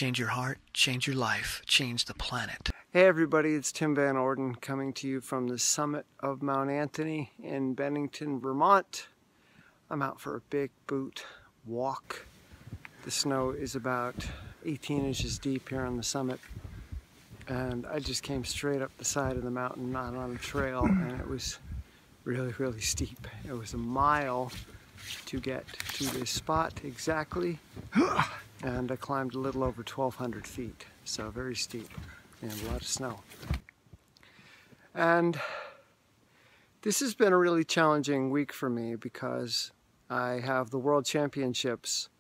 change your heart, change your life, change the planet. Hey everybody, it's Tim Van Orden coming to you from the summit of Mount Anthony in Bennington, Vermont. I'm out for a big boot walk. The snow is about 18 inches deep here on the summit, and I just came straight up the side of the mountain, not on a trail, and it was really, really steep. It was a mile to get to this spot exactly, and I climbed a little over 1,200 feet, so very steep and a lot of snow. And this has been a really challenging week for me because I have the World Championships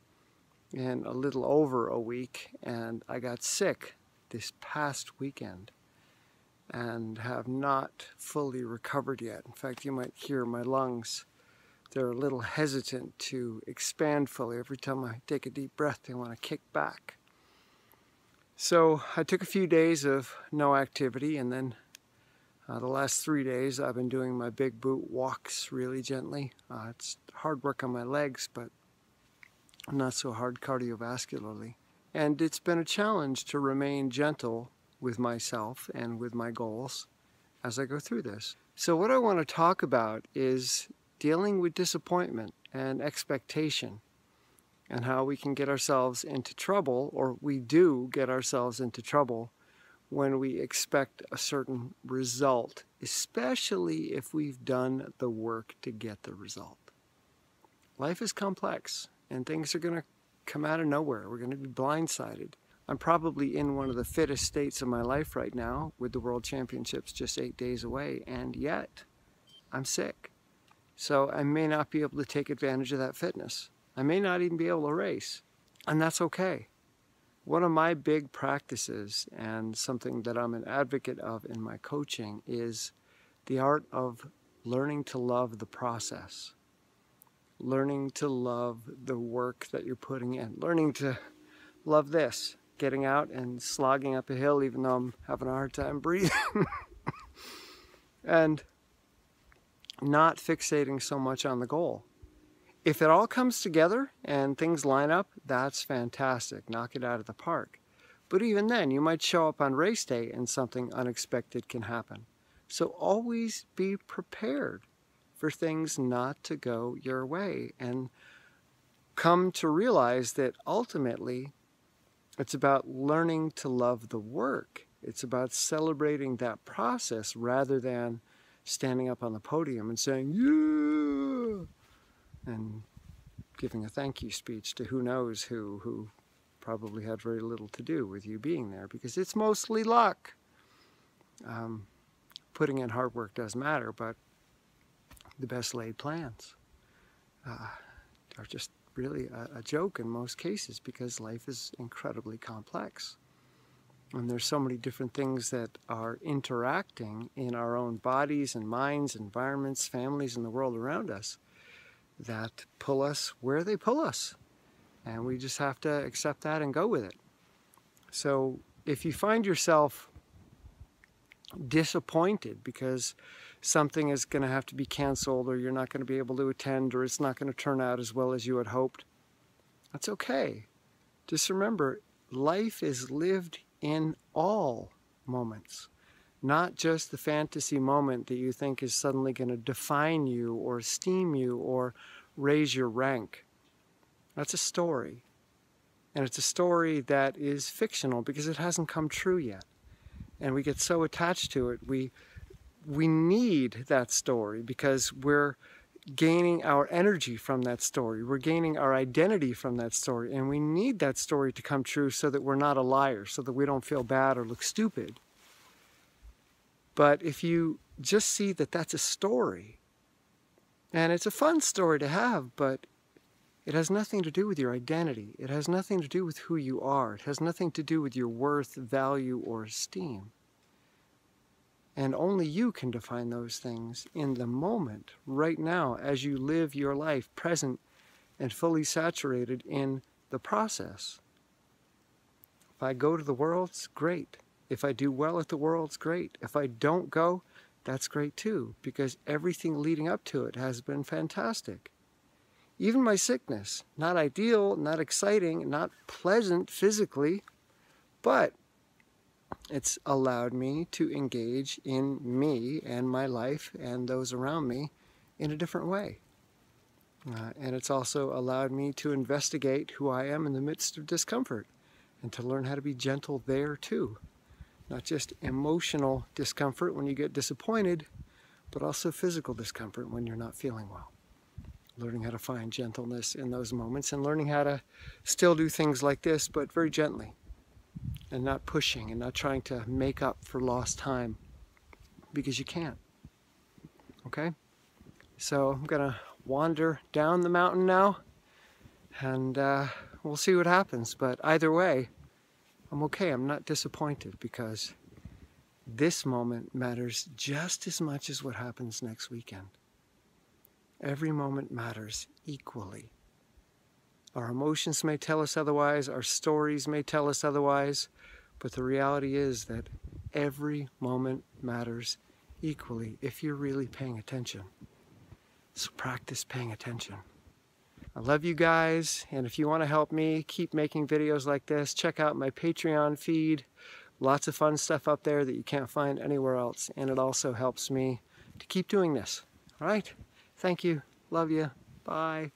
in a little over a week, and I got sick this past weekend and have not fully recovered yet. In fact, you might hear my lungs. They're a little hesitant to expand fully. Every time I take a deep breath, they want to kick back. So I took a few days of no activity, and then the last 3 days I've been doing my big boot walks really gently. It's hard work on my legs, but not so hard cardiovascularly. And it's been a challenge to remain gentle with myself and with my goals as I go through this. So what I want to talk about is dealing with disappointment and expectation, and how we can get ourselves into trouble, or we do get ourselves into trouble, when we expect a certain result, especially if we've done the work to get the result. Life is complex, and things are going to come out of nowhere. We're going to be blindsided. I'm probably in one of the fittest states of my life right now, with the World Championships just 8 days away, and yet I'm sick. So I may not be able to take advantage of that fitness. I may not even be able to race, and that's okay. One of my big practices, and something that I'm an advocate of in my coaching, is the art of learning to love the process. Learning to love the work that you're putting in. Learning to love this, getting out and slogging up a hill even though I'm having a hard time breathing. And not fixating so much on the goal. If it all comes together and things line up, that's fantastic. Knock it out of the park. But even then, you might show up on race day and something unexpected can happen. So always be prepared for things not to go your way, and come to realize that ultimately it's about learning to love the work. It's about celebrating that process rather than standing up on the podium and saying, yeah, and giving a thank you speech to who knows who probably had very little to do with you being there, because it's mostly luck. Putting in hard work does matter, but the best laid plans are just really a joke in most cases, because life is incredibly complex. And there's so many different things that are interacting in our own bodies and minds, environments, families, and the world around us that pull us where they pull us. And we just have to accept that and go with it. So if you find yourself disappointed because something is going to have to be canceled, or you're not going to be able to attend, or it's not going to turn out as well as you had hoped, that's okay. Just remember, life is lived in all moments, not just the fantasy moment that you think is suddenly going to define you or esteem you or raise your rank. That's a story. And it's a story that is fictional because it hasn't come true yet. And we get so attached to it. We need that story because we're gaining our energy from that story. We're gaining our identity from that story. And we need that story to come true so that we're not a liar, so that we don't feel bad or look stupid. But if you just see that that's a story, and it's a fun story to have, but it has nothing to do with your identity. It has nothing to do with who you are. It has nothing to do with your worth, value, or esteem. And only you can define those things in the moment, right now, as you live your life present and fully saturated in the process. If I go to the Worlds, great. If I do well at the Worlds, great. If I don't go, that's great too, because everything leading up to it has been fantastic. Even my sickness, not ideal, not exciting, not pleasant physically, But it's allowed me to engage in me and my life and those around me in a different way. And it's also allowed me to investigate who I am in the midst of discomfort and to learn how to be gentle there too. Not just emotional discomfort when you get disappointed, but also physical discomfort when you're not feeling well. Learning how to find gentleness in those moments and learning how to still do things like this, but very gently and not pushing and not trying to make up for lost time, because you can't. Okay? So I'm going to wander down the mountain now, and we'll see what happens. But either way, I'm okay. I'm not disappointed, because this moment matters just as much as what happens next weekend. Every moment matters equally. Our emotions may tell us otherwise, our stories may tell us otherwise, but the reality is that every moment matters equally if you're really paying attention. So practice paying attention. I love you guys, and if you want to help me keep making videos like this, check out my Patreon feed. Lots of fun stuff up there that you can't find anywhere else, and it also helps me to keep doing this. All right? Thank you. Love you. Bye.